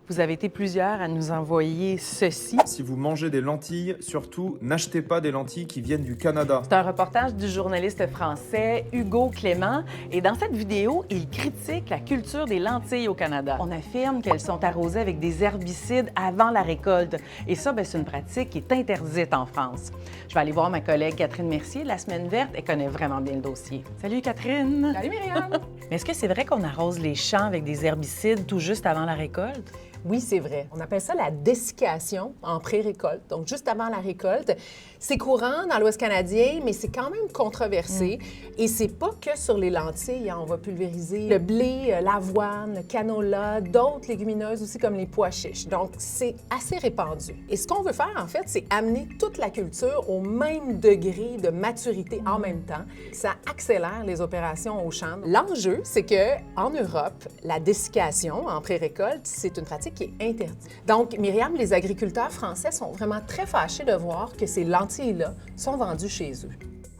Vous avez été plusieurs à nous envoyer ceci. Si vous mangez des lentilles, surtout, n'achetez pas des lentilles qui viennent du Canada. C'est un reportage du journaliste français Hugo Clément et dans cette vidéo, il critique la culture des lentilles au Canada. On affirme qu'elles sont arrosées avec des herbicides avant la récolte et ça, c'est une pratique qui est interdite en France. Je vais aller voir ma collègue Catherine Mercier de la Semaine verte, elle connaît vraiment bien le dossier. Salut Catherine! Salut Myriam! Mais est-ce que c'est vrai qu'on arrose les champs avec des herbicides tout juste avant la récolte? Oui, c'est vrai. On appelle ça la dessiccation en pré-récolte, donc juste avant la récolte. C'est courant dans l'Ouest canadien, mais c'est quand même controversé. Et c'est pas que sur les lentilles, hein. On va pulvériser le blé, l'avoine, le canola, d'autres légumineuses aussi comme les pois chiches. Donc, c'est assez répandu. Et ce qu'on veut faire, en fait, c'est amener toute la culture au même degré de maturité en même temps. Ça accélère les opérations au champ. L'enjeu, c'est que en Europe, la dessiccation en pré-récolte, c'est une pratique qui est interdite. Donc, Myriam, les agriculteurs français sont vraiment très fâchés de voir que ces lentilles-là sont vendues chez eux.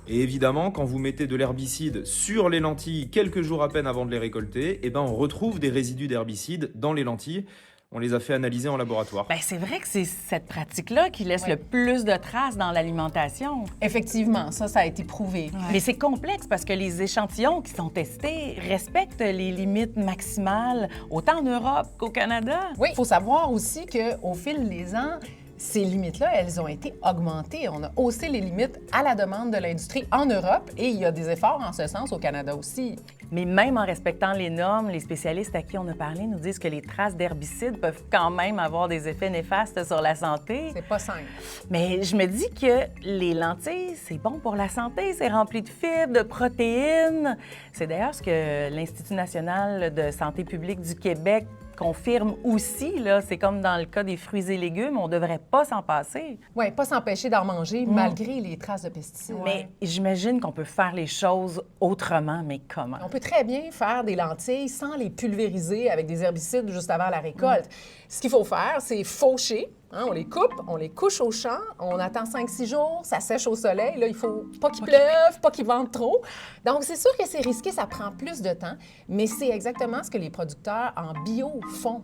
Et évidemment, quand vous mettez de l'herbicide sur les lentilles quelques jours à peine avant de les récolter, on retrouve des résidus d'herbicide dans les lentilles. On les a fait analyser en laboratoire. C'est vrai que c'est cette pratique-là qui laisse le plus de traces dans l'alimentation. Effectivement, ça a été prouvé. Mais c'est complexe parce que les échantillons qui sont testés respectent les limites maximales, autant en Europe qu'au Canada. Oui, il faut savoir aussi qu'au fil des ans, ces limites-là, elles ont été augmentées. On a haussé les limites à la demande de l'industrie en Europe et il y a des efforts en ce sens au Canada aussi. Mais même en respectant les normes, les spécialistes à qui on a parlé nous disent que les traces d'herbicides peuvent quand même avoir des effets néfastes sur la santé. C'est pas simple. Mais je me dis que les lentilles, c'est bon pour la santé, c'est rempli de fibres, de protéines. C'est d'ailleurs ce que l'Institut national de santé publique du Québec confirme aussi, là, c'est comme dans le cas des fruits et légumes, on devrait pas s'en passer. Oui, pas s'empêcher d'en manger malgré les traces de pesticides. Mais j'imagine qu'on peut faire les choses autrement, mais comment? On peut très bien faire des lentilles sans les pulvériser avec des herbicides juste avant la récolte. Ce qu'il faut faire, c'est faucher. Hein, on les coupe, on les couche au champ, on attend 5-6 jours, ça sèche au soleil. Là, il faut pas qu'il pleuve, pas qu'il vente trop. Donc, c'est sûr que c'est risqué, ça prend plus de temps, mais c'est exactement ce que les producteurs en bio font.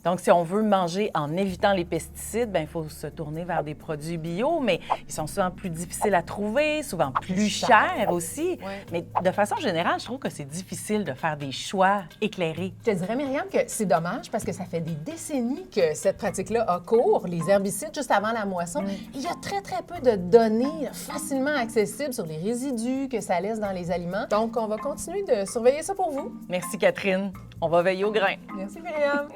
Donc, si on veut manger en évitant les pesticides, il faut se tourner vers des produits bio, mais ils sont souvent plus difficiles à trouver, souvent plus chers aussi. Ouais. Mais de façon générale, je trouve que c'est difficile de faire des choix éclairés. Je te dirais, Myriam, que c'est dommage parce que ça fait des décennies que cette pratique-là a cours, les herbicides juste avant la moisson. Il y a très, très peu de données facilement accessibles sur les résidus que ça laisse dans les aliments. Donc, on va continuer de surveiller ça pour vous. Merci, Catherine. On va veiller au grain. Merci, Myriam.